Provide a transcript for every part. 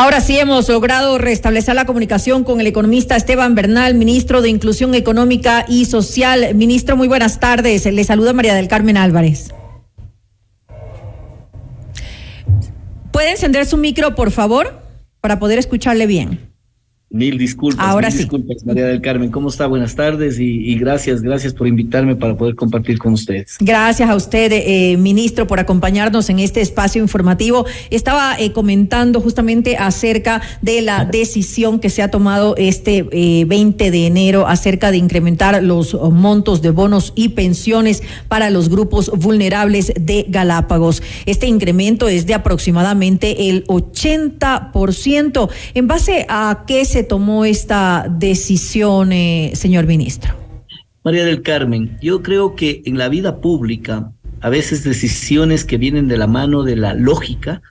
Ahora sí hemos logrado restablecer la comunicación con el economista Esteban Bernal, ministro de Inclusión Económica y Social. Ministro, muy buenas tardes. Le saluda María del Carmen Álvarez. ¿Puede encender su micro, por favor, para poder escucharle bien? Mil disculpas. Ahora sí. Disculpas, María del Carmen. ¿Cómo está? Buenas tardes y gracias por invitarme para poder compartir con ustedes. Gracias a usted, ministro, por acompañarnos en este espacio informativo. Estaba comentando justamente acerca de la decisión que se ha tomado este 20 de enero acerca de incrementar los montos de bonos y pensiones para los grupos vulnerables de Galápagos. Este incremento es de aproximadamente el 80%. ¿En base a qué se tomó esta decisión, señor ministro? María del Carmen, yo creo que en la vida pública a veces decisiones que vienen de la mano de la lógica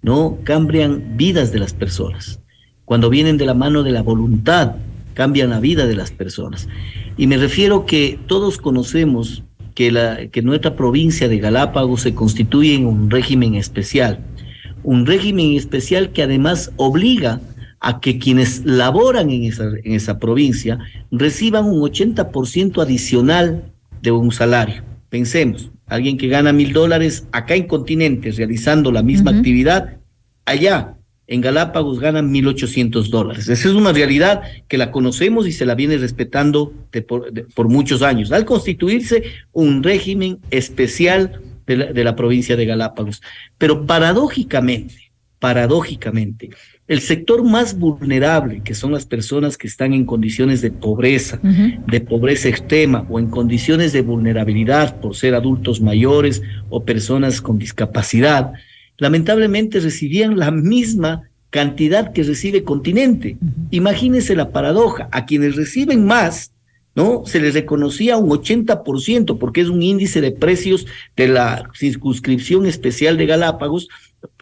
no cambian vidas de las personas. Cuando vienen de la mano de la voluntad, cambian la vida de las personas. Y me refiero que todos conocemos que nuestra provincia de Galápagos se constituye en un régimen especial que además obliga a que quienes laboran en esa provincia reciban un 80% adicional de un salario. Pensemos, alguien que gana $1,000 acá en Continente realizando la misma actividad, allá en Galápagos ganan $1,800. Esa es una realidad que la conocemos y se la viene respetando por muchos años, al constituirse un régimen especial de la provincia de Galápagos. Pero paradójicamente, el sector más vulnerable, que son las personas que están en condiciones de pobreza extrema o en condiciones de vulnerabilidad por ser adultos mayores o personas con discapacidad, lamentablemente recibían la misma cantidad que recibe Continente. Imagínense la paradoja, a quienes reciben más, ¿no? Se les reconocía un 80%, porque es un índice de precios de la circunscripción especial de Galápagos,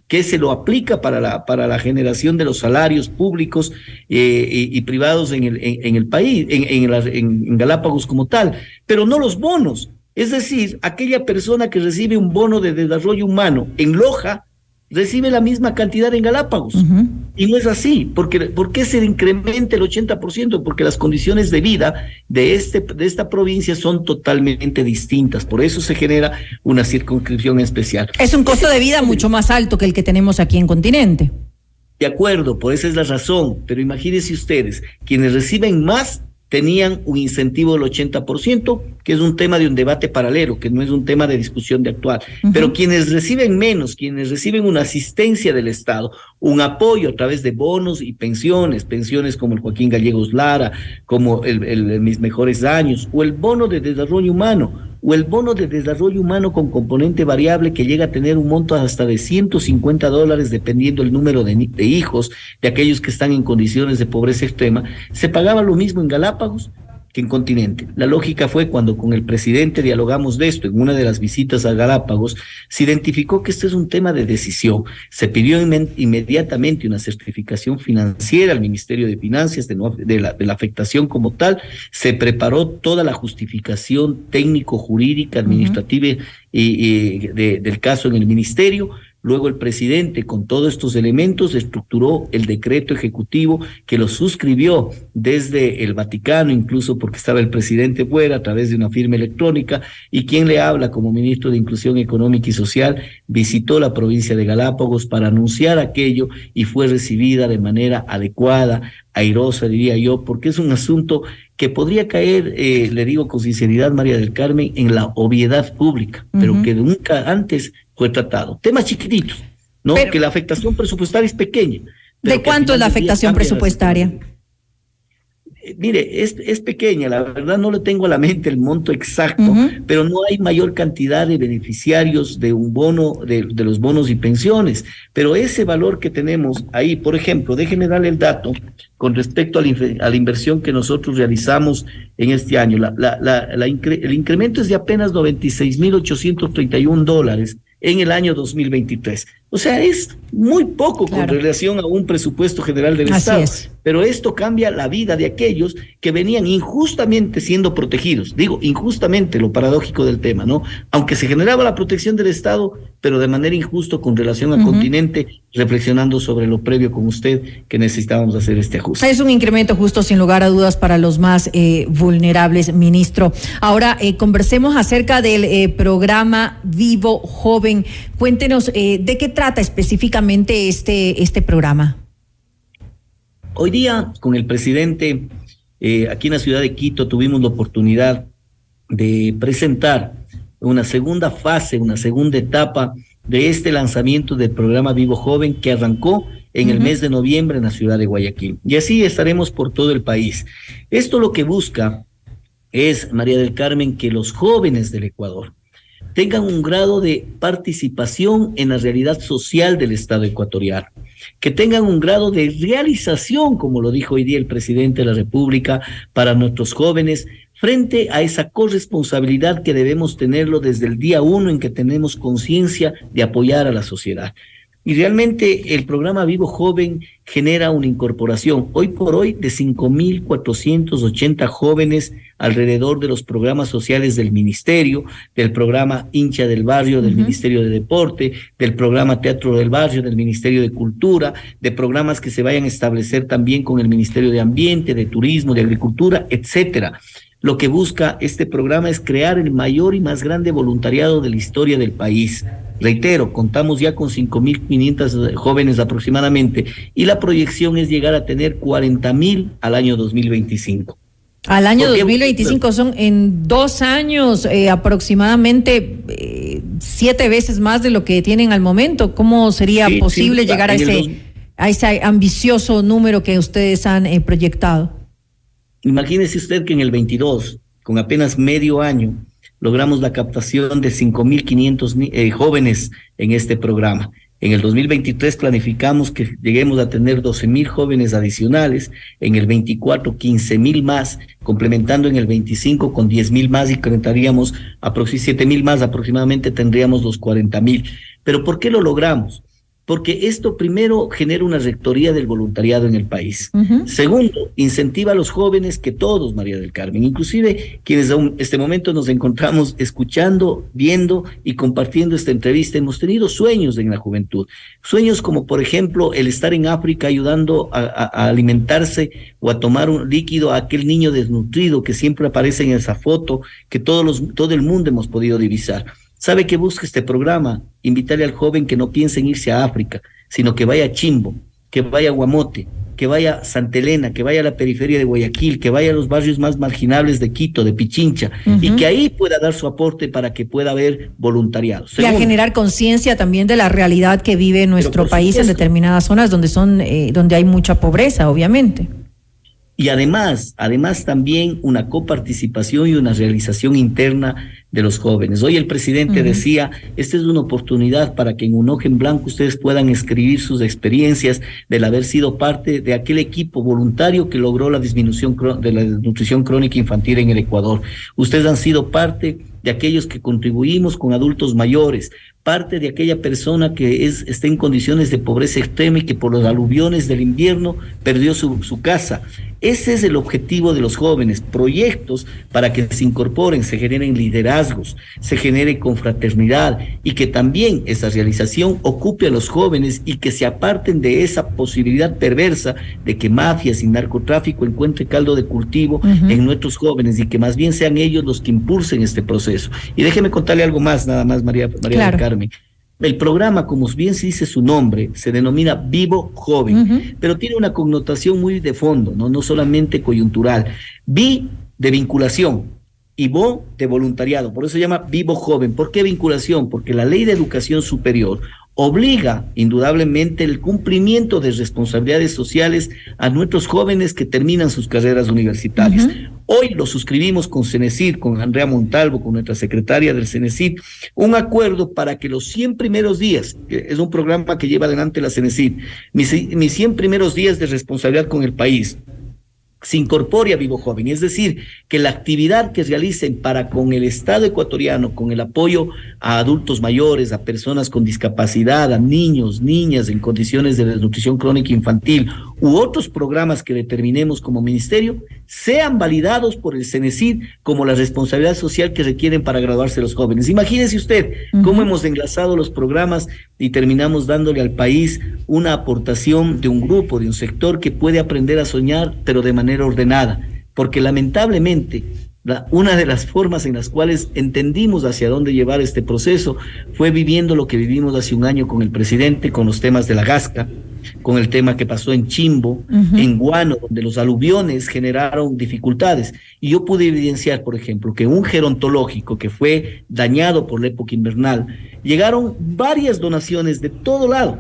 que se lo aplica para la generación de los salarios públicos y privados en el país, en Galápagos como tal, pero no los bonos. Es decir, aquella persona que recibe un bono de desarrollo humano en Loja recibe la misma cantidad en Galápagos. Y no es así. ¿Por qué se incrementa el 80%? Porque las condiciones de vida de esta provincia son totalmente distintas. Por eso se genera una circunscripción especial. Es un costo de vida mucho más alto que el que tenemos aquí en Continente. De acuerdo, por esa es la razón. Pero imagínense ustedes, quienes reciben más tenían un incentivo del 80%, que es un tema de un debate paralelo, que no es un tema de discusión de actual. Pero quienes reciben menos, quienes reciben una asistencia del Estado, un apoyo a través de bonos y pensiones como el Joaquín Gallegos Lara, como el Mis Mejores Años, o el bono de desarrollo humano, con componente variable que llega a tener un monto hasta de $150 dependiendo el número de hijos de aquellos que están en condiciones de pobreza extrema, se pagaba lo mismo en Galápagos que en Continente. La lógica fue cuando con el presidente dialogamos de esto en una de las visitas a Galápagos, se identificó que este es un tema de decisión. Se pidió inmediatamente una certificación financiera al Ministerio de Finanzas de la afectación como tal. Se preparó toda la justificación técnico-jurídica, administrativa del caso en el ministerio. Luego el presidente, con todos estos elementos, estructuró el decreto ejecutivo que lo suscribió desde el Vaticano, incluso porque estaba el presidente fuera, a través de una firma electrónica, y quien le habla como ministro de Inclusión Económica y Social visitó la provincia de Galápagos para anunciar aquello y fue recibida de manera adecuada, airosa, diría yo, porque es un asunto que podría caer, le digo con sinceridad, María del Carmen, en la obviedad pública, pero que nunca antes fue tratado. Temas chiquititos, ¿no? Pero, que la afectación presupuestaria es pequeña. ¿De cuánto es la afectación presupuestaria? Mire, es pequeña, la verdad no le tengo a la mente el monto exacto, pero no hay mayor cantidad de beneficiarios de un bono, de los bonos y pensiones, pero ese valor que tenemos ahí, por ejemplo, déjeme darle el dato con respecto a la inversión que nosotros realizamos en este año. El incremento es de apenas $96,831 en el año 2023. O sea, es muy poco con relación a un presupuesto general del Estado. pero esto cambia la vida de aquellos que venían injustamente siendo protegidos. Digo, injustamente, lo paradójico del tema, ¿no? Aunque se generaba la protección del Estado, pero de manera injusta con relación al continente, reflexionando sobre lo previo con usted, que necesitábamos hacer este ajuste. Es un incremento justo, sin lugar a dudas, para los más vulnerables, ministro. Ahora, conversemos acerca del programa Vivo Joven. Cuéntenos, ¿de qué trata específicamente este programa? Hoy día, con el presidente, aquí en la ciudad de Quito, tuvimos la oportunidad de presentar una segunda fase, una segunda etapa de este lanzamiento del programa Vivo Joven, que arrancó en el mes de noviembre en la ciudad de Guayaquil. Y así estaremos por todo el país. Esto lo que busca es, María del Carmen, que los jóvenes del Ecuador tengan un grado de participación en la realidad social del Estado ecuatoriano, que tengan un grado de realización, como lo dijo hoy día el presidente de la República, para nuestros jóvenes, frente a esa corresponsabilidad que debemos tenerlo desde el día uno en que tenemos conciencia de apoyar a la sociedad. Y realmente el programa Vivo Joven genera una incorporación hoy por hoy de 5.480 jóvenes alrededor de los programas sociales del ministerio, del programa Hincha del Barrio del Ministerio de Deporte, del programa Teatro del Barrio del Ministerio de Cultura, de programas que se vayan a establecer también con el Ministerio de Ambiente, de Turismo, de Agricultura, etcétera. Lo que busca este programa es crear el mayor y más grande voluntariado de la historia del país. Reitero, contamos ya con 5.500 jóvenes aproximadamente y la proyección es llegar a tener 40.000 al año 2025. Al año 2025 son en 2 años aproximadamente 7 veces más de lo que tienen al momento. ¿Cómo sería posible llegar a ese ambicioso número que ustedes han proyectado? Imagínese usted que en el 22, con apenas medio año, logramos la captación de 5.500 jóvenes en este programa. En el 2023 planificamos que lleguemos a tener 12.000 jóvenes adicionales, en el 24 15.000 más, complementando en el 25 con 10.000 más y conectaríamos 7.000 más, aproximadamente tendríamos los 40.000. ¿Pero por qué lo logramos? Porque esto primero genera una rectoría del voluntariado en el país. Segundo, incentiva a los jóvenes que todos, María del Carmen, inclusive quienes en este momento nos encontramos escuchando, viendo y compartiendo esta entrevista, hemos tenido sueños en la juventud. Sueños como, por ejemplo, el estar en África ayudando a alimentarse o a tomar un líquido a aquel niño desnutrido que siempre aparece en esa foto que todo el mundo hemos podido divisar. ¿Sabe qué busca este programa? Invitarle al joven que no piense en irse a África, sino que vaya a Chimbo, que vaya a Guamote, que vaya a Santa Elena, que vaya a la periferia de Guayaquil, que vaya a los barrios más marginables de Quito, de Pichincha, y que ahí pueda dar su aporte para que pueda haber voluntariado. Y a generar conciencia también de la realidad que vive nuestro país en determinadas zonas donde hay mucha pobreza, obviamente. Y además también una coparticipación y una realización interna de los jóvenes. Hoy el presidente decía, esta es una oportunidad para que en un hoja en blanco ustedes puedan escribir sus experiencias del haber sido parte de aquel equipo voluntario que logró la disminución de la desnutrición crónica infantil en el Ecuador. Ustedes han sido parte de aquellos que contribuimos con adultos mayores, parte de aquella persona que está en condiciones de pobreza extrema y que por los aluviones del invierno perdió su casa. Ese es el objetivo de los jóvenes, proyectos para que se incorporen, se generen liderazgos, se genere confraternidad y que también esa realización ocupe a los jóvenes y que se aparten de esa posibilidad perversa de que mafias y narcotráfico encuentren caldo de cultivo en nuestros jóvenes y que más bien sean ellos los que impulsen este proceso. Y déjeme contarle algo más, nada más, María del Carmen. El programa, como bien se dice su nombre, se denomina Vivo Joven, pero tiene una connotación muy de fondo, no solamente coyuntural. Vi de vinculación y vo de voluntariado, por eso se llama Vivo Joven. ¿Por qué vinculación? Porque la Ley de Educación Superior obliga indudablemente el cumplimiento de responsabilidades sociales a nuestros jóvenes que terminan sus carreras universitarias. Hoy lo suscribimos con CENESID, con Andrea Montalvo, con nuestra secretaria del CENESID, un acuerdo para que los 100 primeros días, que es un programa que lleva adelante la CENESID, mis 100 primeros días de responsabilidad con el país, se incorpore a Vivo Joven, es decir, que la actividad que realicen para con el Estado ecuatoriano, con el apoyo a adultos mayores, a personas con discapacidad, a niños, niñas en condiciones de desnutrición crónica infantil u otros programas que determinemos como ministerio sean validados por el CENESID como la responsabilidad social que requieren para graduarse los jóvenes. Imagínese usted cómo hemos enlazado los programas y terminamos dándole al país una aportación de un grupo, de un sector que puede aprender a soñar, pero de manera ordenada, porque lamentablemente una de las formas en las cuales entendimos hacia dónde llevar este proceso fue viviendo lo que vivimos hace un año con el presidente, con los temas de la Gasca, con el tema que pasó en Chimbo, en Guano, donde los aluviones generaron dificultades. Y yo pude evidenciar, por ejemplo, que un gerontológico que fue dañado por la época invernal, llegaron varias donaciones de todo lado.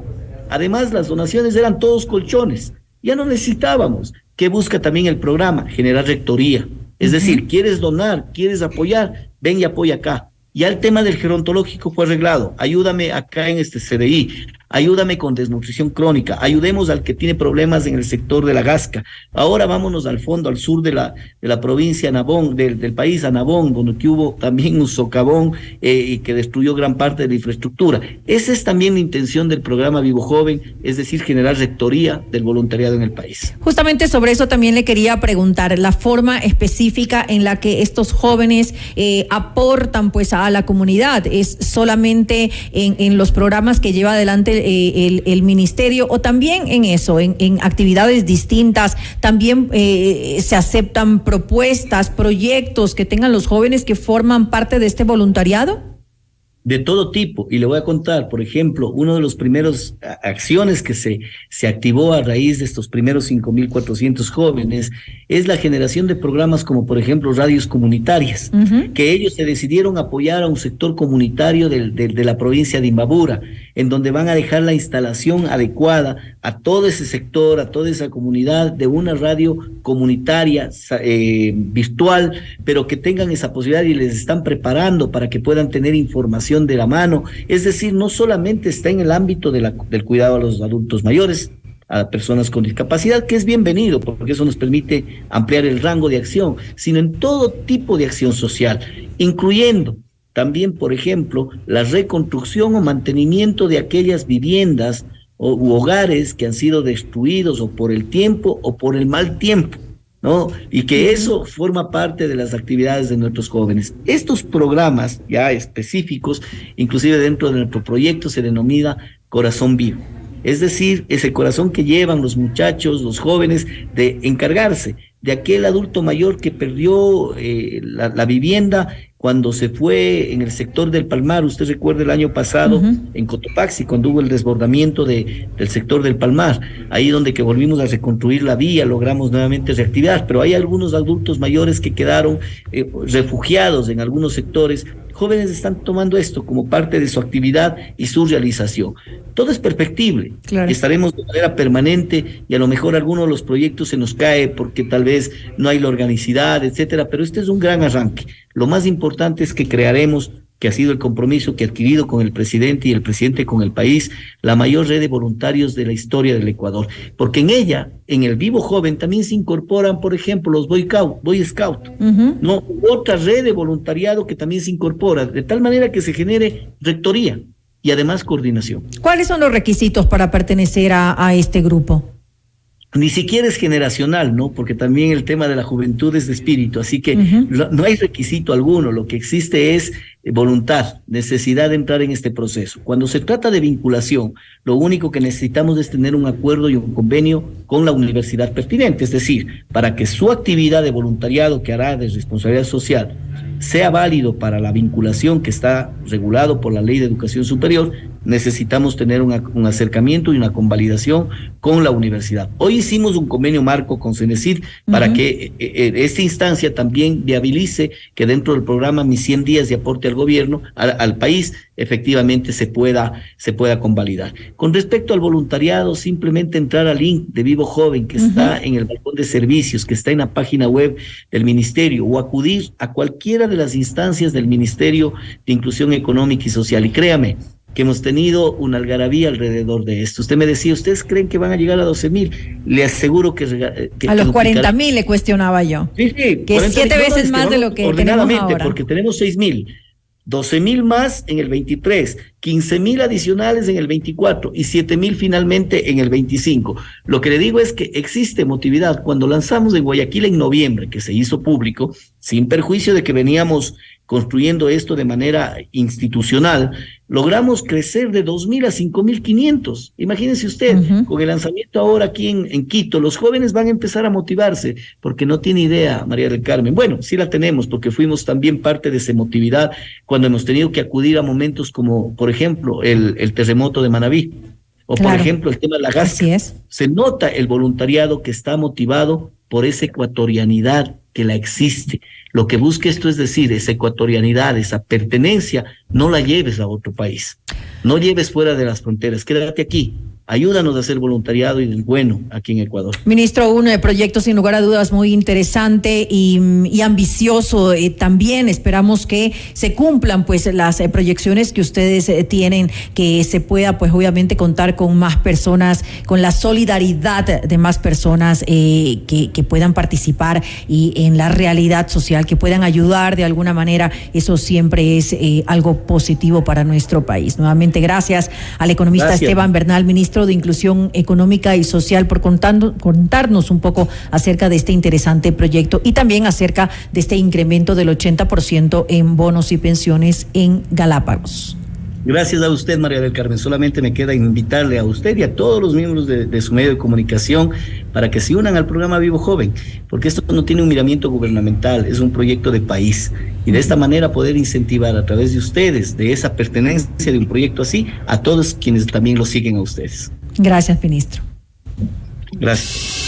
Además, las donaciones eran todos colchones. Ya no necesitábamos. ¿Qué busca también el programa? Generar rectoría. Es decir, quieres donar, quieres apoyar, ven y apoya acá. Ya el tema del gerontológico fue arreglado. Ayúdame acá en este CDI, ayúdame con desnutrición crónica, ayudemos al que tiene problemas en el sector de la Gasca. Ahora vámonos al fondo, al sur de la provincia Nabón, del país, a Nabón, donde hubo también un socavón y que destruyó gran parte de la infraestructura. Esa es también la intención del programa Vivo Joven, es decir, generar rectoría del voluntariado en el país. Justamente sobre eso también le quería preguntar, la forma específica en la que estos jóvenes aportan pues a la comunidad, ¿es solamente en los programas que lleva adelante el ministerio o también en eso, en actividades distintas, también se aceptan propuestas, proyectos que tengan los jóvenes que forman parte de este voluntariado? De todo tipo, y le voy a contar, por ejemplo, uno de los primeros acciones que se activó a raíz de estos primeros 5.400 jóvenes es la generación de programas como, por ejemplo, radios comunitarias, que ellos se decidieron apoyar a un sector comunitario de la provincia de Imbabura, en donde van a dejar la instalación adecuada a todo ese sector, a toda esa comunidad de una radio comunitaria virtual, pero que tengan esa posibilidad y les están preparando para que puedan tener información de la mano. Es decir, no solamente está en el ámbito del cuidado a los adultos mayores, a personas con discapacidad, que es bienvenido porque eso nos permite ampliar el rango de acción, sino en todo tipo de acción social, incluyendo también, por ejemplo, la reconstrucción o mantenimiento de aquellas viviendas u hogares que han sido destruidos o por el tiempo o por el mal tiempo, ¿no? Y que eso forma parte de las actividades de nuestros jóvenes. Estos programas ya específicos, inclusive dentro de nuestro proyecto, se denomina Corazón Vivo. Es decir, ese corazón que llevan los muchachos, los jóvenes, de encargarse de aquel adulto mayor que perdió la vivienda cuando se fue en el sector del Palmar. Usted recuerda el año pasado en Cotopaxi, cuando hubo el desbordamiento del sector del Palmar, ahí donde que volvimos a reconstruir la vía, logramos nuevamente reactivar, pero hay algunos adultos mayores que quedaron refugiados en algunos sectores. Jóvenes están tomando esto como parte de su actividad y su realización. Todo es perfectible. Claro. Estaremos de manera permanente y a lo mejor alguno de los proyectos se nos cae porque tal vez no hay la organicidad, etcétera, pero este es un gran arranque. Lo más importante es que crearemos, que ha sido el compromiso que ha adquirido con el presidente y el presidente con el país, la mayor red de voluntarios de la historia del Ecuador, porque en ella, en el Vivo Joven, también se incorporan, por ejemplo, los Boy Scout, ¿no? Otra red de voluntariado que también se incorpora, de tal manera que se genere rectoría y además coordinación. ¿Cuáles son los requisitos para pertenecer a este grupo? Ni siquiera es generacional, ¿no? Porque también el tema de la juventud es de espíritu, así que no hay requisito alguno, lo que existe es voluntad, necesidad de entrar en este proceso. Cuando se trata de vinculación, lo único que necesitamos es tener un acuerdo y un convenio con la universidad pertinente, es decir, para que su actividad de voluntariado que hará de responsabilidad social sea válido para la vinculación que está regulado por la Ley de Educación Superior, necesitamos tener un acercamiento y una convalidación con la universidad. Hoy hicimos un convenio marco con CENESID para que esta instancia también viabilice que dentro del programa Mis 100 días de aporte al gobierno, al país, efectivamente se pueda convalidar. Con respecto al voluntariado, simplemente entrar al link de Vivo Joven que está en el balcón de servicios, que está en la página web del ministerio, o acudir a cualquiera de las instancias del Ministerio de Inclusión Económica y Social. Y créame que hemos tenido una algarabía alrededor de esto. Usted me decía, ¿ustedes creen que van a llegar a 12,000? Le aseguro que a los 40,000 le cuestionaba yo. Sí, que es 7 veces más de lo que tenemos ahora. Porque tenemos 6,000. 12,000 más en el 23, 15,000 adicionales en el 24 y 7,000 finalmente en el 25. Lo que le digo es que existe emotividad. Cuando lanzamos en Guayaquil en noviembre, que se hizo público, sin perjuicio de que veníamos construyendo esto de manera institucional, logramos crecer de 2,000 a 5,500. Imagínense usted, con el lanzamiento ahora aquí en Quito, los jóvenes van a empezar a motivarse, porque no tiene idea, María del Carmen. Bueno, sí la tenemos, porque fuimos también parte de esa emotividad cuando hemos tenido que acudir a momentos como, por ejemplo, el terremoto de Manabí, o por ejemplo, el tema de la Gasca. Se nota el voluntariado que está motivado por esa ecuatorianidad que la existe. Lo que busca esto es decir, esa ecuatorianidad, esa pertenencia, no la lleves a otro país, no lleves fuera de las fronteras, quédate aquí. Ayúdanos a hacer voluntariado y del bueno aquí en Ecuador. Ministro, un proyecto sin lugar a dudas muy interesante y ambicioso también. Esperamos que se cumplan pues las proyecciones que ustedes tienen, que se pueda pues obviamente contar con más personas, con la solidaridad de más personas que puedan participar y en la realidad social, que puedan ayudar de alguna manera. Eso siempre es algo positivo para nuestro país. Nuevamente, gracias al economista Esteban Bernal, ministro de Inclusión Económica y Social, por contarnos un poco acerca de este interesante proyecto y también acerca de este incremento del 80% en bonos y pensiones en Galápagos. Gracias a usted, María del Carmen. Solamente me queda invitarle a usted y a todos los miembros de su medio de comunicación para que se unan al programa Vivo Joven, porque esto no tiene un miramiento gubernamental, es un proyecto de país. Y de esta manera poder incentivar a través de ustedes, de esa pertenencia de un proyecto así, a todos quienes también lo siguen a ustedes. Gracias, ministro. Gracias.